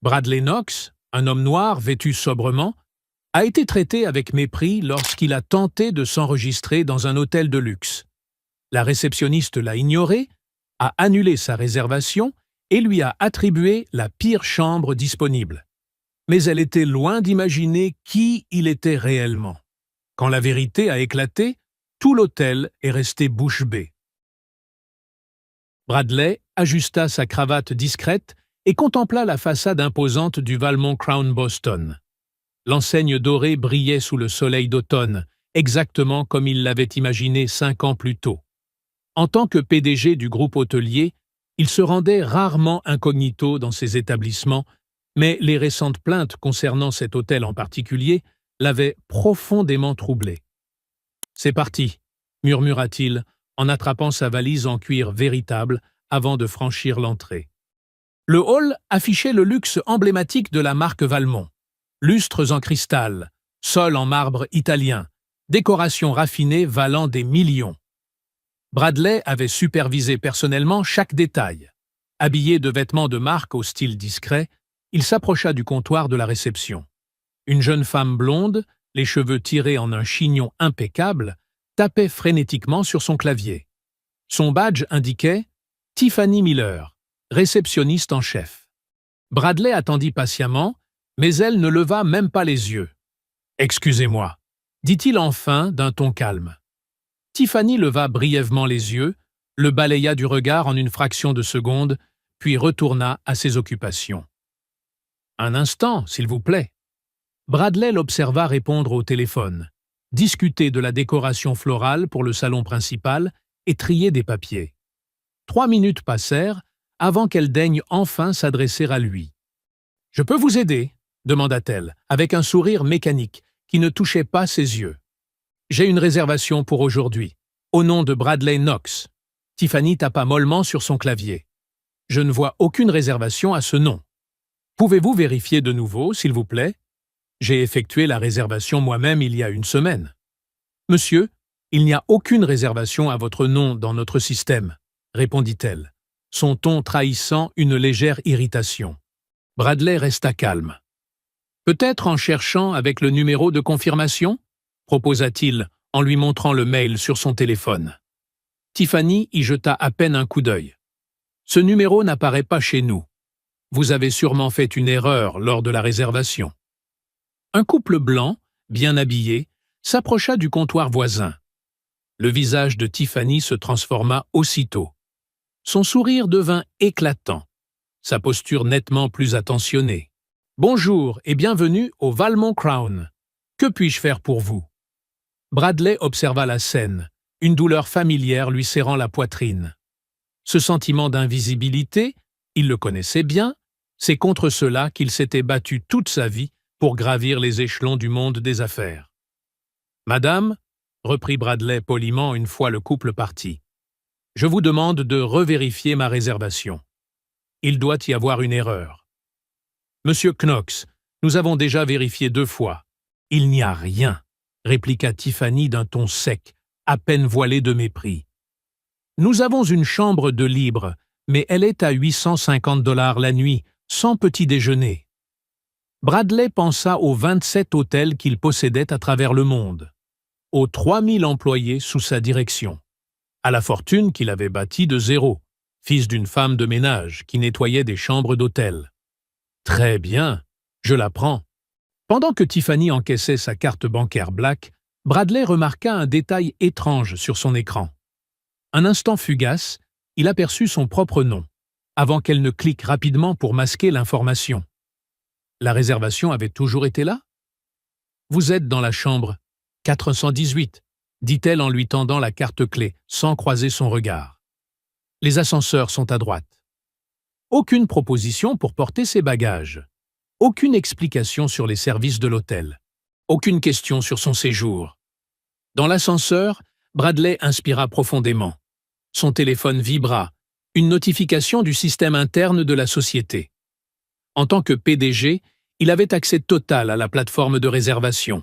Bradley Knox, un homme noir vêtu sobrement, a été traité avec mépris lorsqu'il a tenté de s'enregistrer dans un hôtel de luxe. La réceptionniste l'a ignoré, a annulé sa réservation et lui a attribué la pire chambre disponible. Mais elle était loin d'imaginer qui il était réellement. Quand la vérité a éclaté, tout l'hôtel est resté bouche bée. Bradley ajusta sa cravate discrète et contempla la façade imposante du Valmont Crown Boston. L'enseigne dorée brillait sous le soleil d'automne, exactement comme il l'avait imaginé 5 ans plus tôt. En tant que PDG du groupe hôtelier, il se rendait rarement incognito dans ses établissements, mais les récentes plaintes concernant cet hôtel en particulier l'avaient profondément troublé. « C'est parti », murmura-t-il en attrapant sa valise en cuir véritable avant de franchir l'entrée. Le hall affichait le luxe emblématique de la marque Valmont. Lustres en cristal, sol en marbre italien, décorations raffinées valant des millions. Bradley avait supervisé personnellement chaque détail. Habillé de vêtements de marque au style discret, il s'approcha du comptoir de la réception. Une jeune femme blonde, les cheveux tirés en un chignon impeccable, tapait frénétiquement sur son clavier. Son badge indiquait « Tiffany Miller, réceptionniste en chef ». Bradley attendit patiemment, mais elle ne leva même pas les yeux. « Excusez-moi », dit-il enfin d'un ton calme. Tiffany leva brièvement les yeux, le balaya du regard en une fraction de seconde, puis retourna à ses occupations. « Un instant, s'il vous plaît. » Bradley l'observa répondre au téléphone, discuter de la décoration florale pour le salon principal et trier des papiers. 3 minutes passèrent avant qu'elle daigne enfin s'adresser à lui. « Je peux vous aider ?» demanda-t-elle, avec un sourire mécanique qui ne touchait pas ses yeux. « J'ai une réservation pour aujourd'hui, au nom de Bradley Knox. » Tiffany tapa mollement sur son clavier. « Je ne vois aucune réservation à ce nom. Pouvez-vous vérifier de nouveau, s'il vous plaît ? J'ai effectué la réservation moi-même il y a 1 semaine. »« Monsieur, il n'y a aucune réservation à votre nom dans notre système, » répondit-elle, son ton trahissant une légère irritation. Bradley resta calme. « Peut-être en cherchant avec le numéro de confirmation ?» proposa-t-il en lui montrant le mail sur son téléphone. Tiffany y jeta à peine un coup d'œil. « Ce numéro n'apparaît pas chez nous. Vous avez sûrement fait une erreur lors de la réservation. » Un couple blanc, bien habillé, s'approcha du comptoir voisin. Le visage de Tiffany se transforma aussitôt. Son sourire devint éclatant, sa posture nettement plus attentionnée. « Bonjour et bienvenue au Valmont Crown. Que puis-je faire pour vous ?» Bradley observa la scène, une douleur familière lui serrant la poitrine. Ce sentiment d'invisibilité, il le connaissait bien, c'est contre cela qu'il s'était battu toute sa vie pour gravir les échelons du monde des affaires. « Madame, » reprit Bradley poliment une fois le couple parti, « je vous demande de revérifier ma réservation. Il doit y avoir une erreur. »« Monsieur Knox, nous avons déjà vérifié 2 fois. Il n'y a rien, » répliqua Tiffany d'un ton sec, à peine voilé de mépris. « Nous avons une chambre de libre, mais elle est à 850 $ la nuit, sans petit déjeuner. » Bradley pensa aux 27 hôtels qu'il possédait à travers le monde, aux 3000 employés sous sa direction, à la fortune qu'il avait bâtie de zéro, fils d'une femme de ménage qui nettoyait des chambres d'hôtel. « Très bien, je la prends. » Pendant que Tiffany encaissait sa carte bancaire Black, Bradley remarqua un détail étrange sur son écran. Un instant fugace, il aperçut son propre nom, avant qu'elle ne clique rapidement pour masquer l'information. La réservation avait toujours été là ? « Vous êtes dans la chambre 418, » dit-elle en lui tendant la carte-clé, sans croiser son regard. « Les ascenseurs sont à droite. » Aucune proposition pour porter ses bagages. Aucune explication sur les services de l'hôtel. Aucune question sur son séjour. Dans l'ascenseur, Bradley inspira profondément. Son téléphone vibra, une notification du système interne de la société. En tant que PDG, il avait accès total à la plateforme de réservation.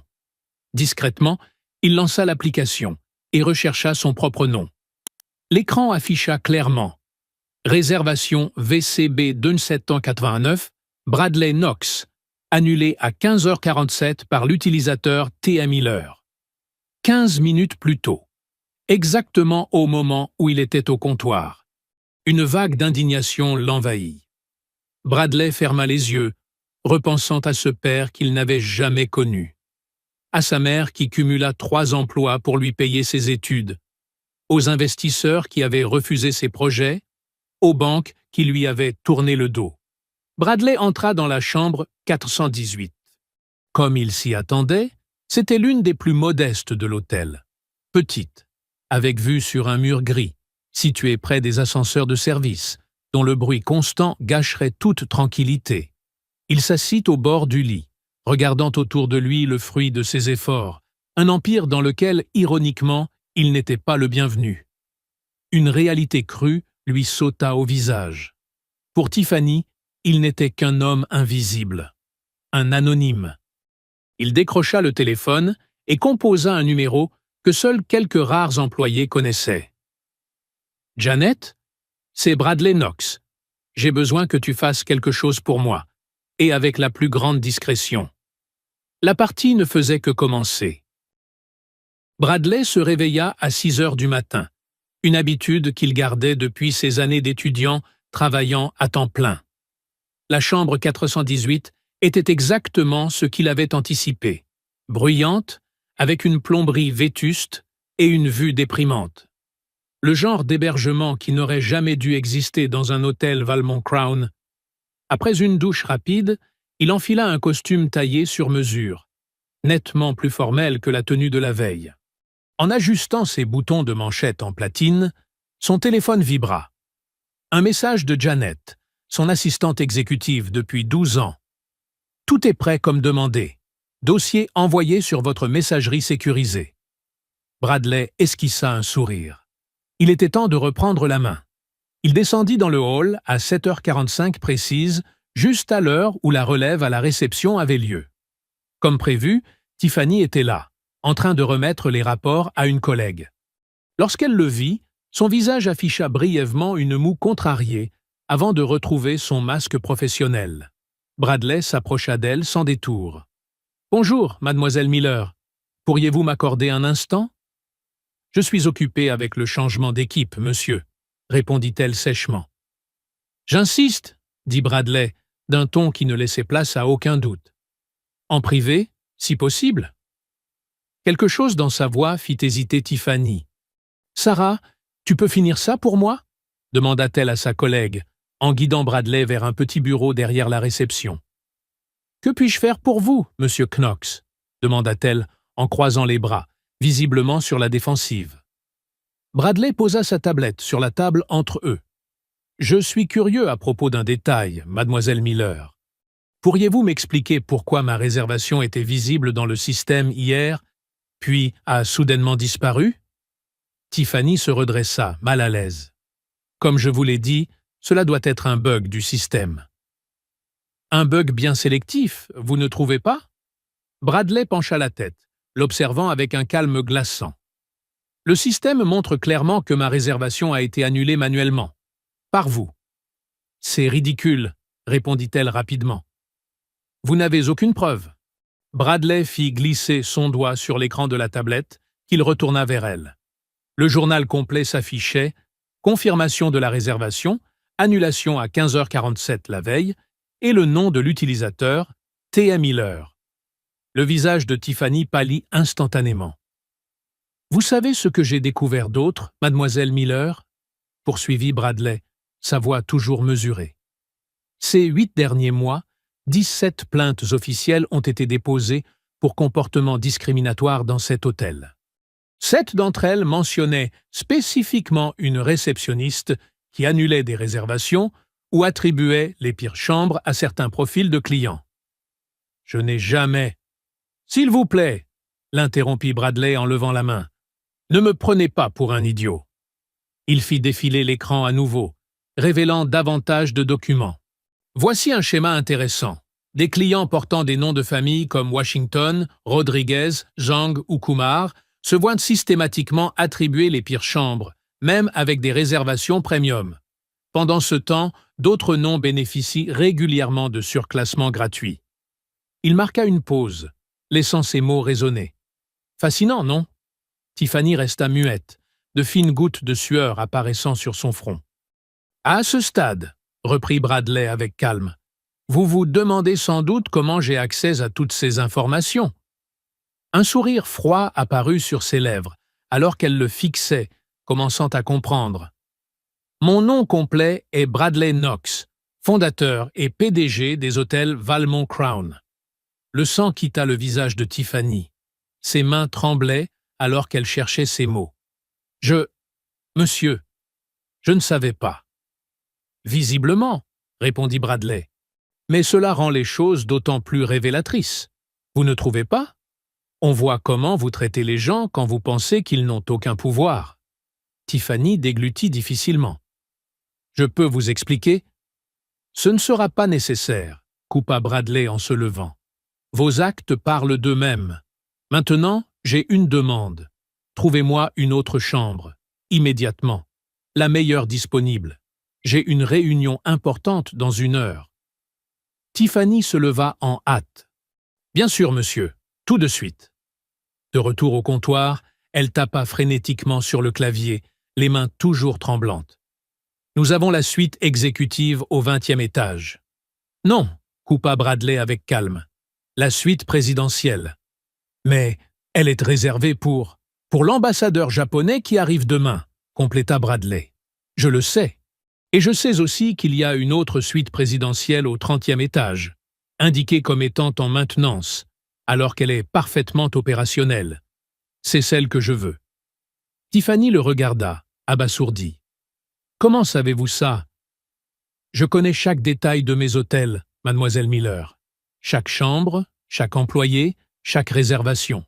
Discrètement, il lança l'application et rechercha son propre nom. L'écran afficha clairement « Réservation VCB 2789, Bradley Knox, annulé à 15h47 par l'utilisateur T.A. Miller. 15 minutes plus tôt, exactement au moment où il était au comptoir. Une vague d'indignation l'envahit. Bradley ferma les yeux, repensant à ce père qu'il n'avait jamais connu, à sa mère qui cumula 3 emplois pour lui payer ses études, aux investisseurs qui avaient refusé ses projets, aux banques qui lui avaient tourné le dos. Bradley entra dans la chambre 418. Comme il s'y attendait, c'était l'une des plus modestes de l'hôtel. Petite, avec vue sur un mur gris, situé près des ascenseurs de service, dont le bruit constant gâcherait toute tranquillité. Il s'assit au bord du lit, regardant autour de lui le fruit de ses efforts, un empire dans lequel, ironiquement, il n'était pas le bienvenu. Une réalité crue lui sauta au visage. Pour Tiffany, il n'était qu'un homme invisible, un anonyme. Il décrocha le téléphone et composa un numéro que seuls quelques rares employés connaissaient. « Janet, c'est Bradley Knox. J'ai besoin que tu fasses quelque chose pour moi, et avec la plus grande discrétion. » La partie ne faisait que commencer. Bradley se réveilla à 6 heures du matin, une habitude qu'il gardait depuis ses années d'étudiant travaillant à temps plein. La chambre 418 était exactement ce qu'il avait anticipé, bruyante, avec une plomberie vétuste et une vue déprimante. Le genre d'hébergement qui n'aurait jamais dû exister dans un hôtel Valmont Crown. Après une douche rapide, il enfila un costume taillé sur mesure, nettement plus formel que la tenue de la veille. En ajustant ses boutons de manchette en platine, son téléphone vibra. Un message de Janet, son assistante exécutive depuis 12 ans. « Tout est prêt comme demandé. Dossier envoyé sur votre messagerie sécurisée. » Bradley esquissa un sourire. Il était temps de reprendre la main. Il descendit dans le hall à 7h45 précise, juste à l'heure où la relève à la réception avait lieu. Comme prévu, Tiffany était là, en train de remettre les rapports à une collègue. Lorsqu'elle le vit, son visage afficha brièvement une moue contrariée avant de retrouver son masque professionnel. Bradley s'approcha d'elle sans détour. « Bonjour, mademoiselle Miller. Pourriez-vous m'accorder un instant ?»« Je suis occupé avec le changement d'équipe, monsieur, » répondit-elle sèchement. « J'insiste, » dit Bradley, d'un ton qui ne laissait place à aucun doute. « En privé, si possible ?» Quelque chose dans sa voix fit hésiter Tiffany. « Sarah, tu peux finir ça pour moi ?» demanda-t-elle à sa collègue, en guidant Bradley vers un petit bureau derrière la réception. « Que puis-je faire pour vous, monsieur Knox ?» demanda-t-elle en croisant les bras, visiblement sur la défensive. Bradley posa sa tablette sur la table entre eux. « Je suis curieux à propos d'un détail, mademoiselle Miller. Pourriez-vous m'expliquer pourquoi ma réservation était visible dans le système hier, puis a soudainement disparu ?» Tiffany se redressa, mal à l'aise. « Comme je vous l'ai dit, cela doit être un bug du système. » « Un bug bien sélectif, vous ne trouvez pas ?» Bradley pencha la tête, l'observant avec un calme glaçant. « Le système montre clairement que ma réservation a été annulée manuellement. Par vous. »« C'est ridicule, » répondit-elle rapidement. « Vous n'avez aucune preuve. » Bradley fit glisser son doigt sur l'écran de la tablette, qu'il retourna vers elle. Le journal complet s'affichait, confirmation de la réservation, annulation à 15h47 la veille, et le nom de l'utilisateur, T.A. Miller. Le visage de Tiffany pâlit instantanément. « Vous savez ce que j'ai découvert d'autre, mademoiselle Miller ?» poursuivit Bradley, sa voix toujours mesurée. « Ces 8 derniers mois, 17 plaintes officielles ont été déposées pour comportement discriminatoire dans cet hôtel. 7 d'entre elles mentionnaient spécifiquement une réceptionniste qui annulait des réservations ou attribuait les pires chambres à certains profils de clients. Je n'ai jamais... »« S'il vous plaît, » l'interrompit Bradley en levant la main, « ne me prenez pas pour un idiot. » Il fit défiler l'écran à nouveau, révélant davantage de documents. Voici un schéma intéressant. Des clients portant des noms de famille comme Washington, Rodriguez, Zhang ou Kumar se voient systématiquement attribuer les pires chambres, même avec des réservations premium. Pendant ce temps, d'autres noms bénéficient régulièrement de surclassements gratuits. Il marqua une pause, laissant ces mots résonner. Fascinant, non? Tiffany resta muette, de fines gouttes de sueur apparaissant sur son front. À ce stade, reprit Bradley avec calme, vous vous demandez sans doute comment j'ai accès à toutes ces informations. Un sourire froid apparut sur ses lèvres, alors qu'elle le fixait, commençant à comprendre. Mon nom complet est Bradley Knox, fondateur et PDG des hôtels Valmont Crown. Le sang quitta le visage de Tiffany. Ses mains tremblaient alors qu'elle cherchait ses mots. Monsieur, je ne savais pas. Visiblement, répondit Bradley. Mais cela rend les choses d'autant plus révélatrices. Vous ne trouvez pas? On voit comment vous traitez les gens quand vous pensez qu'ils n'ont aucun pouvoir. Tiffany déglutit difficilement. Je peux vous expliquer? Ce ne sera pas nécessaire, coupa Bradley en se levant. Vos actes parlent d'eux-mêmes. Maintenant, j'ai une demande. Trouvez-moi une autre chambre, immédiatement, la meilleure disponible. J'ai une réunion importante dans 1 heure. Tiffany se leva en hâte. Bien sûr, monsieur, tout de suite. De retour au comptoir, elle tapa frénétiquement sur le clavier, les mains toujours tremblantes. Nous avons la suite exécutive au 20e étage. Non, coupa Bradley avec calme. La suite présidentielle. Mais elle est réservée pour l'ambassadeur japonais qui arrive demain, compléta Bradley. Je le sais. Et je sais aussi qu'il y a une autre suite présidentielle au 30e étage, indiquée comme étant en maintenance, alors qu'elle est parfaitement opérationnelle. C'est celle que je veux. Tiffany le regarda, abasourdie. Comment savez-vous ça? Je connais chaque détail de mes hôtels, mademoiselle Miller. Chaque chambre, chaque employé, chaque réservation.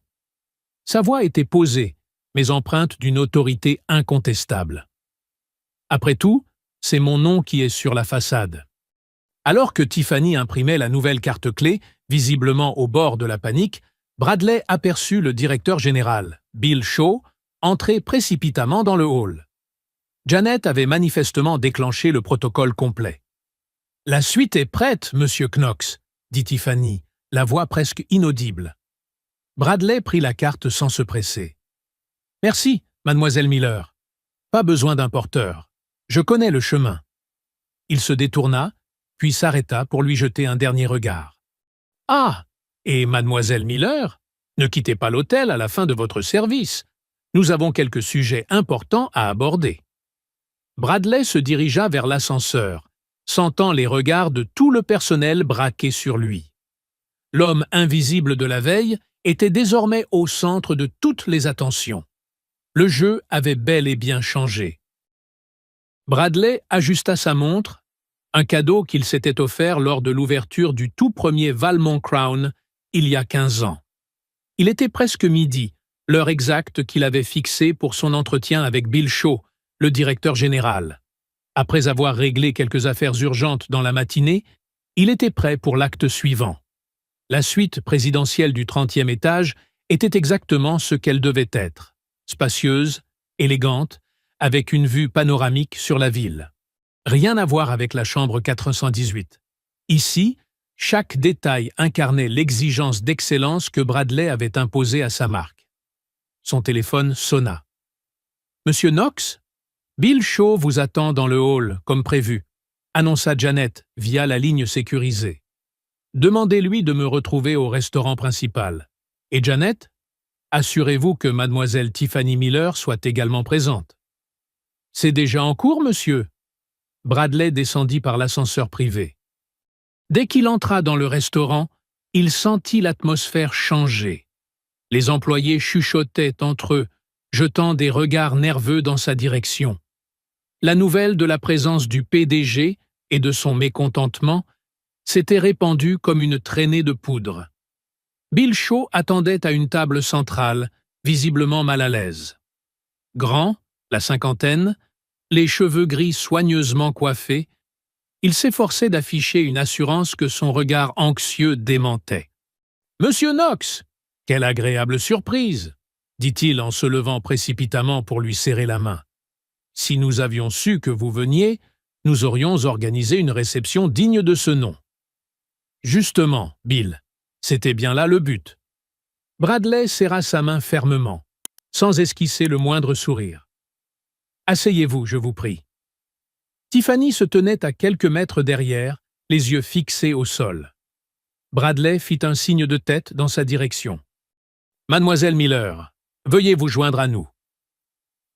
Sa voix était posée, mais empreinte d'une autorité incontestable. Après tout, c'est mon nom qui est sur la façade. Alors que Tiffany imprimait la nouvelle carte-clé, visiblement au bord de la panique, Bradley aperçut le directeur général, Bill Shaw, entrer précipitamment dans le hall. Janet avait manifestement déclenché le protocole complet. « La suite est prête, monsieur Knox », dit Tiffany, la voix presque inaudible. Bradley prit la carte sans se presser. « Merci, mademoiselle Miller. Pas besoin d'un porteur. Je connais le chemin. » Il se détourna, puis s'arrêta pour lui jeter un dernier regard. « Ah, et mademoiselle Miller, ne quittez pas l'hôtel à la fin de votre service. Nous avons quelques sujets importants à aborder. » Bradley se dirigea vers l'ascenseur, sentant les regards de tout le personnel braqués sur lui. L'homme invisible de la veille était désormais au centre de toutes les attentions. Le jeu avait bel et bien changé. Bradley ajusta sa montre, un cadeau qu'il s'était offert lors de l'ouverture du tout premier Valmont Crown il y a 15 ans. Il était presque midi, l'heure exacte qu'il avait fixée pour son entretien avec Bill Shaw, le directeur général. Après avoir réglé quelques affaires urgentes dans la matinée, il était prêt pour l'acte suivant. La suite présidentielle du 30e étage était exactement ce qu'elle devait être, spacieuse, élégante, avec une vue panoramique sur la ville. Rien à voir avec la chambre 418. Ici, chaque détail incarnait l'exigence d'excellence que Bradley avait imposée à sa marque. Son téléphone sonna. « Monsieur Knox, Bill Shaw vous attend dans le hall, comme prévu, » annonça Janet via la ligne sécurisée. « Demandez-lui de me retrouver au restaurant principal. Et Janet, assurez-vous que mademoiselle Tiffany Miller soit également présente. »« C'est déjà en cours, monsieur ?» Bradley descendit par l'ascenseur privé. Dès qu'il entra dans le restaurant, il sentit l'atmosphère changer. Les employés chuchotaient entre eux, jetant des regards nerveux dans sa direction. La nouvelle de la présence du PDG et de son mécontentement s'était répandue comme une traînée de poudre. Bill Shaw attendait à une table centrale, visiblement mal à l'aise. Grand, la cinquantaine, les cheveux gris soigneusement coiffés, il s'efforçait d'afficher une assurance que son regard anxieux démentait. « Monsieur Knox, quelle agréable surprise !» dit-il en se levant précipitamment pour lui serrer la main. « Si nous avions su que vous veniez, Nous aurions organisé une réception digne de ce nom. Justement, Bill, c'était bien là le but. Bradley serra sa main fermement, sans esquisser le moindre sourire. Asseyez-vous, je vous prie. Tiffany se tenait à quelques mètres derrière, les yeux fixés au sol. Bradley fit un signe de tête dans sa direction. Mademoiselle Miller, veuillez vous joindre à nous.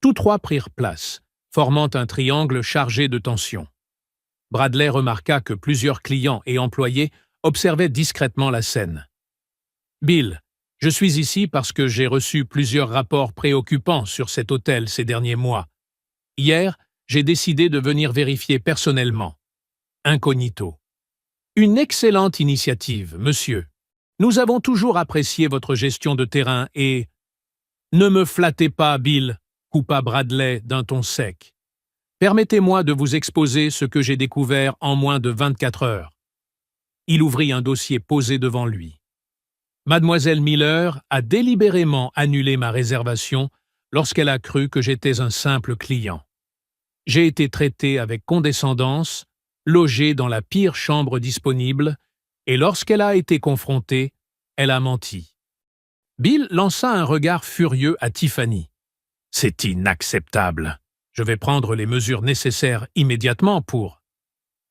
Tous trois prirent place, formant un triangle chargé de tension. Bradley remarqua que plusieurs clients et employés observaient discrètement la scène. Bill, je suis ici parce que j'ai reçu plusieurs rapports préoccupants sur cet hôtel ces derniers mois. Hier, j'ai décidé de venir vérifier personnellement. Incognito. Une excellente initiative, monsieur. Nous avons toujours apprécié votre gestion de terrain et... Ne me flattez pas, Bill, coupa Bradley d'un ton sec. Permettez-moi de vous exposer ce que j'ai découvert en moins de 24 heures. Il ouvrit un dossier posé devant lui. Mademoiselle Miller a délibérément annulé ma réservation lorsqu'elle a cru que j'étais un simple client. J'ai été traité avec condescendance, logé dans la pire chambre disponible, et lorsqu'elle a été confrontée, elle a menti. Bill lança un regard furieux à Tiffany. « C'est inacceptable. Je vais prendre les mesures nécessaires immédiatement pour... »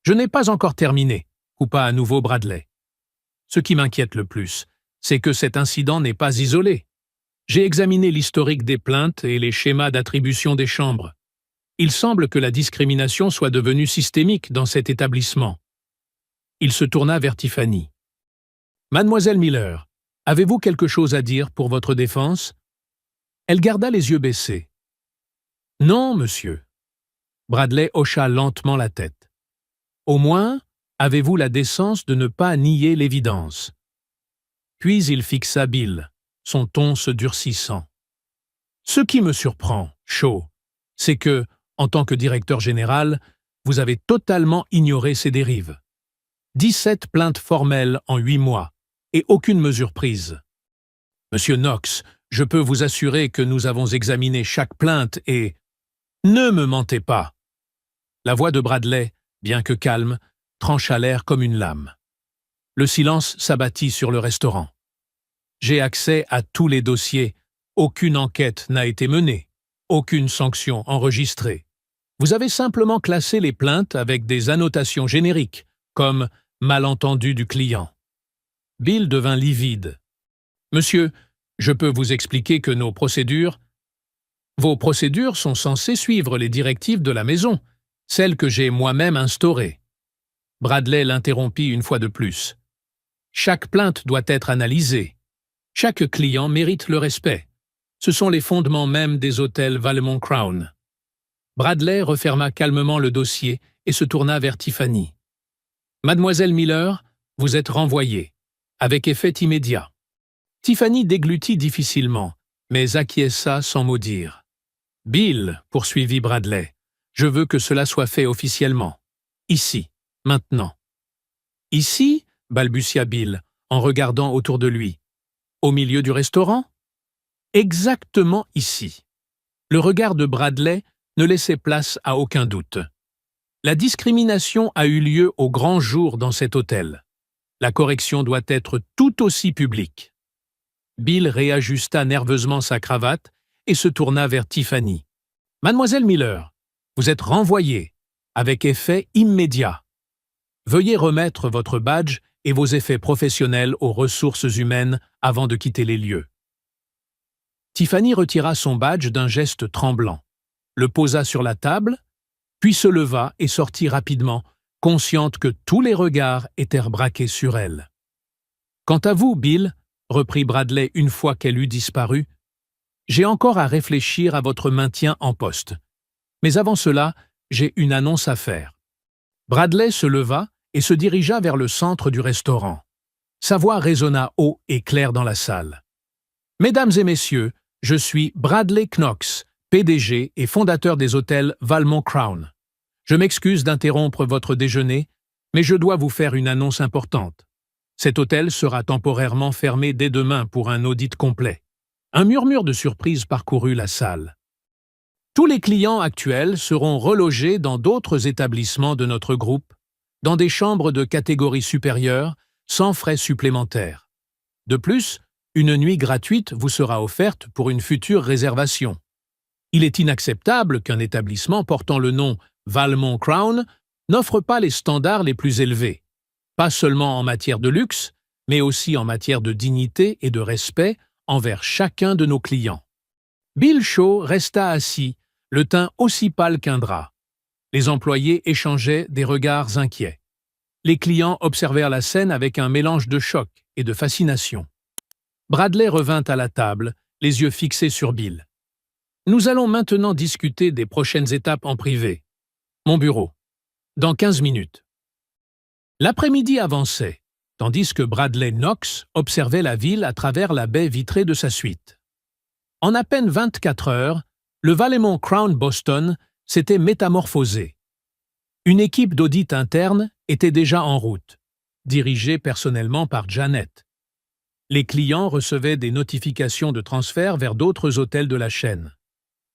« Je n'ai pas encore terminé, » coupa à nouveau Bradley. « Ce qui m'inquiète le plus, c'est que cet incident n'est pas isolé. J'ai examiné l'historique des plaintes et les schémas d'attribution des chambres. Il semble que la discrimination soit devenue systémique dans cet établissement. » Il se tourna vers Tiffany. « Mademoiselle Miller, avez-vous quelque chose à dire pour votre défense ?» Elle garda les yeux baissés. « Non, monsieur. » Bradley hocha lentement la tête. « Au moins, avez-vous la décence de ne pas nier l'évidence. » Puis il fixa Bill, son ton se durcissant. « Ce qui me surprend, Shaw, c'est que, en tant que directeur général, vous avez totalement ignoré ces dérives. 17 plaintes formelles en 8 mois, et aucune mesure prise. Monsieur Knox, je peux vous assurer que nous avons examiné chaque plainte et... Ne me mentez pas !» La voix de Bradley, bien que calme, trancha l'air comme une lame. Le silence s'abattit sur le restaurant. « J'ai accès à tous les dossiers. Aucune enquête n'a été menée. Aucune sanction enregistrée. Vous avez simplement classé les plaintes avec des annotations génériques, comme « malentendu du client ». Bill devint livide. « Monsieur, je peux vous expliquer que nos procédures... Vos procédures sont censées suivre les directives de la maison, celles que j'ai moi-même instaurées. » Bradley l'interrompit une fois de plus. « Chaque plainte doit être analysée. Chaque client mérite le respect. Ce sont les fondements mêmes des hôtels Valmont Crown. » Bradley referma calmement le dossier et se tourna vers Tiffany. « Mademoiselle Miller, vous êtes renvoyée, avec effet immédiat. » Tiffany déglutit difficilement, mais acquiesça sans mot dire. « Bill, poursuivit Bradley, je veux que cela soit fait officiellement. Ici, maintenant. »« Ici » balbutia Bill, en regardant autour de lui. « Au milieu du restaurant ?»« Exactement ici. » Le regard de Bradley ne laissait place à aucun doute. La discrimination a eu lieu au grand jour dans cet hôtel. La correction doit être tout aussi publique. Bill réajusta nerveusement sa cravate et se tourna vers Tiffany. « Mademoiselle Miller, vous êtes renvoyée, avec effet immédiat. Veuillez remettre votre badge et vos effets professionnels aux ressources humaines avant de quitter les lieux. » Tiffany retira son badge d'un geste tremblant, le posa sur la table, puis se leva et sortit rapidement, consciente que tous les regards étaient braqués sur elle. « Quant à vous, Bill, » reprit Bradley une fois qu'elle eut disparu, « j'ai encore à réfléchir à votre maintien en poste. Mais avant cela, j'ai une annonce à faire. » Bradley se leva et se dirigea vers le centre du restaurant. Sa voix résonna haut et clair dans la salle. « Mesdames et messieurs, je suis Bradley Knox, PDG et fondateur des hôtels Valmont Crown. Je m'excuse d'interrompre votre déjeuner, mais je dois vous faire une annonce importante. Cet hôtel sera temporairement fermé dès demain pour un audit complet. » Un murmure de surprise parcourut la salle. Tous les clients actuels seront relogés dans d'autres établissements de notre groupe, dans des chambres de catégorie supérieure, sans frais supplémentaires. De plus, une nuit gratuite vous sera offerte pour une future réservation. Il est inacceptable qu'un établissement portant le nom Valmont Crown n'offre pas les standards les plus élevés, pas seulement en matière de luxe, mais aussi en matière de dignité et de respect envers chacun de nos clients. Bill Shaw resta assis, le teint aussi pâle qu'un drap. Les employés échangeaient des regards inquiets. Les clients observèrent la scène avec un mélange de choc et de fascination. Bradley revint à la table, les yeux fixés sur Bill. « Nous allons maintenant discuter des prochaines étapes en privé. Mon bureau. Dans 15 minutes. » L'après-midi avançait, tandis que Bradley Knox observait la ville à travers la baie vitrée de sa suite. En à peine 24 heures, le Valmont Crown Boston s'était métamorphosé. Une équipe d'audit interne était déjà en route, dirigée personnellement par Janet. Les clients recevaient des notifications de transfert vers d'autres hôtels de la chaîne,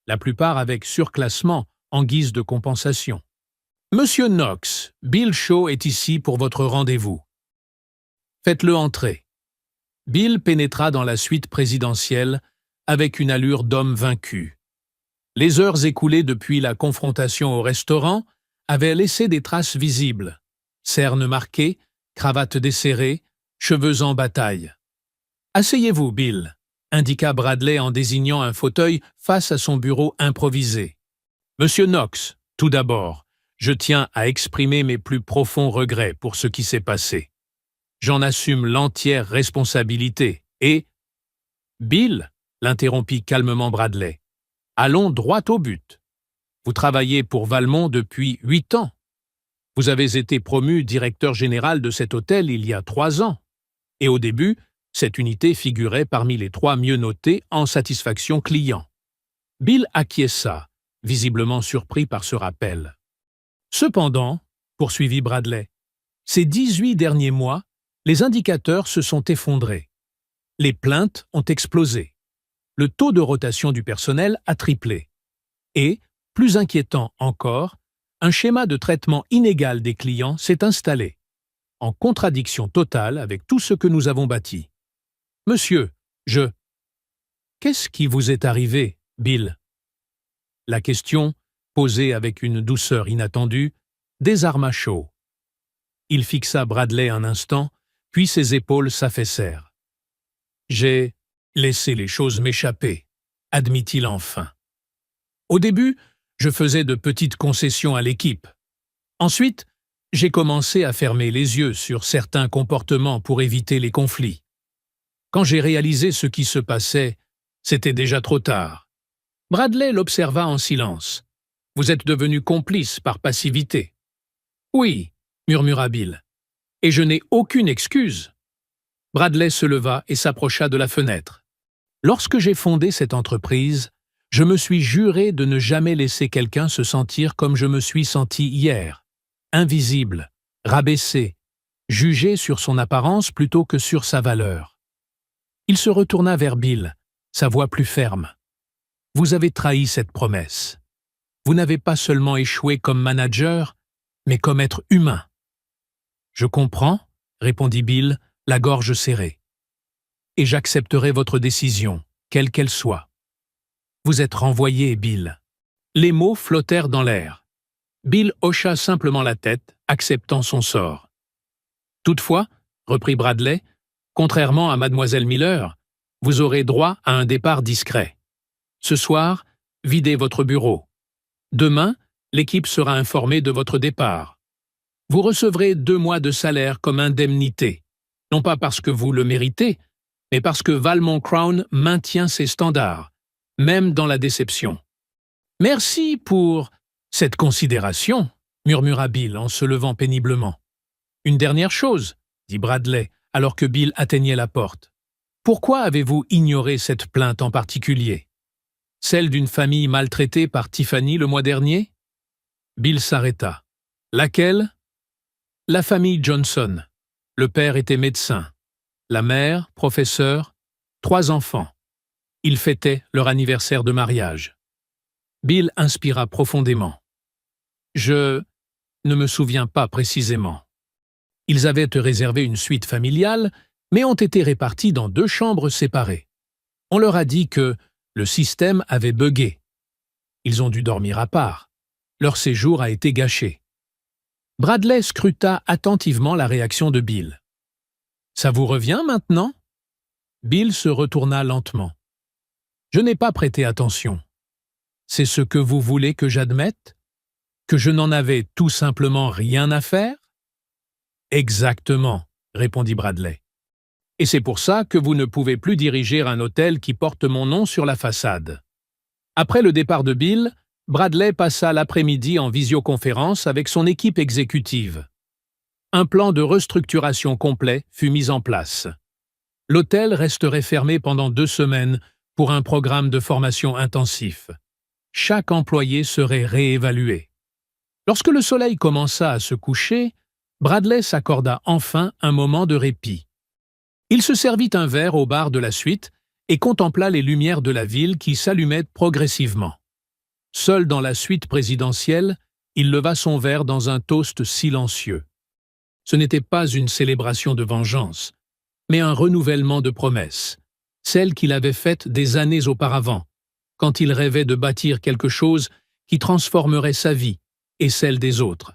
la plupart avec surclassement en guise de compensation. « Monsieur Knox, Bill Shaw est ici pour votre rendez-vous. Faites-le entrer. » Bill pénétra dans la suite présidentielle avec une allure d'homme vaincu. Les heures écoulées depuis la confrontation au restaurant avaient laissé des traces visibles. Cernes marquées, cravate desserrée, cheveux en bataille. « Asseyez-vous, Bill », indiqua Bradley en désignant un fauteuil face à son bureau improvisé. « Monsieur Knox, tout d'abord, je tiens à exprimer mes plus profonds regrets pour ce qui s'est passé. J'en assume l'entière responsabilité et… » « Bill », l'interrompit calmement Bradley, « allons droit au but. Vous travaillez pour Valmont depuis 8 ans. Vous avez été promu directeur général de cet hôtel il y a 3 ans. Et au début, cette unité figurait parmi les 3 mieux notés en satisfaction client. » Bill acquiesça, visiblement surpris par ce rappel. « Cependant, » poursuivit Bradley, « ces 18 derniers mois, les indicateurs se sont effondrés. Les plaintes ont explosé. Le taux de rotation du personnel a triplé. Et, plus inquiétant encore, un schéma de traitement inégal des clients s'est installé, en contradiction totale avec tout ce que nous avons bâti. Monsieur, je… Qu'est-ce qui vous est arrivé, Bill ? La question, posée avec une douceur inattendue, désarma Shaw. Il fixa Bradley un instant, puis ses épaules s'affaissèrent. « J'ai laissé les choses m'échapper, » admit-il enfin. « Au début, je faisais de petites concessions à l'équipe. Ensuite, j'ai commencé à fermer les yeux sur certains comportements pour éviter les conflits. Quand j'ai réalisé ce qui se passait, c'était déjà trop tard. » Bradley l'observa en silence. « Vous êtes devenu complice par passivité. »« Oui, » murmura Bill. « Et je n'ai aucune excuse. » Bradley se leva et s'approcha de la fenêtre. « Lorsque j'ai fondé cette entreprise, je me suis juré de ne jamais laisser quelqu'un se sentir comme je me suis senti hier, invisible, rabaissé, jugé sur son apparence plutôt que sur sa valeur. » Il se retourna vers Bill, sa voix plus ferme. « Vous avez trahi cette promesse. Vous n'avez pas seulement échoué comme manager, mais comme être humain. »« Je comprends, » répondit Bill, la gorge serrée. « Et j'accepterai votre décision, quelle qu'elle soit. » « Vous êtes renvoyé, Bill. » Les mots flottèrent dans l'air. Bill hocha simplement la tête, acceptant son sort. « Toutefois, » reprit Bradley, « contrairement à mademoiselle Miller, vous aurez droit à un départ discret. Ce soir, videz votre bureau. Demain, l'équipe sera informée de votre départ. Vous recevrez 2 mois de salaire comme indemnité, non pas parce que vous le méritez, mais parce que Valmont Crown maintient ses standards, même dans la déception. »« Merci pour cette considération, » murmura Bill en se levant péniblement. « Une dernière chose, » dit Bradley, alors que Bill atteignait la porte. « Pourquoi avez-vous ignoré cette plainte en particulier? Celle d'une famille maltraitée par Tiffany le mois dernier ?» Bill s'arrêta. « Laquelle ? » ?»« La famille Johnson. Le père était médecin. La mère, professeur, 3 enfants. Ils fêtaient leur anniversaire de mariage. » Bill inspira profondément. Je ne me souviens pas précisément. Ils avaient réservé une suite familiale, mais ont été répartis dans 2 chambres séparées. On leur a dit que le système avait buggé. Ils ont dû dormir à part. Leur séjour a été gâché. Bradley scruta attentivement la réaction de Bill. « Ça vous revient maintenant ?» Bill se retourna lentement. « Je n'ai pas prêté attention. C'est ce que vous voulez que j'admette? Que je n'en avais tout simplement rien à faire ?» « Exactement, » répondit Bradley. « Et c'est pour ça que vous ne pouvez plus diriger un hôtel qui porte mon nom sur la façade. » Après le départ de Bill, Bradley passa l'après-midi en visioconférence avec son équipe exécutive. Un plan de restructuration complet fut mis en place. L'hôtel resterait fermé pendant 2 semaines pour un programme de formation intensif. Chaque employé serait réévalué. Lorsque le soleil commença à se coucher, Bradley s'accorda enfin un moment de répit. Il se servit un verre au bar de la suite et contempla les lumières de la ville qui s'allumaient progressivement. Seul dans la suite présidentielle, il leva son verre dans un toast silencieux. Ce n'était pas une célébration de vengeance, mais un renouvellement de promesses, celles qu'il avait faites des années auparavant, quand il rêvait de bâtir quelque chose qui transformerait sa vie et celle des autres.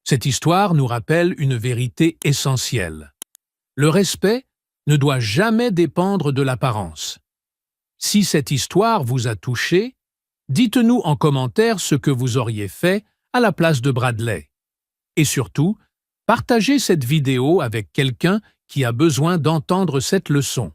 Cette histoire nous rappelle une vérité essentielle. Le respect ne doit jamais dépendre de l'apparence. Si cette histoire vous a touché, dites-nous en commentaire ce que vous auriez fait à la place de Bradley. Et surtout, partagez cette vidéo avec quelqu'un qui a besoin d'entendre cette leçon.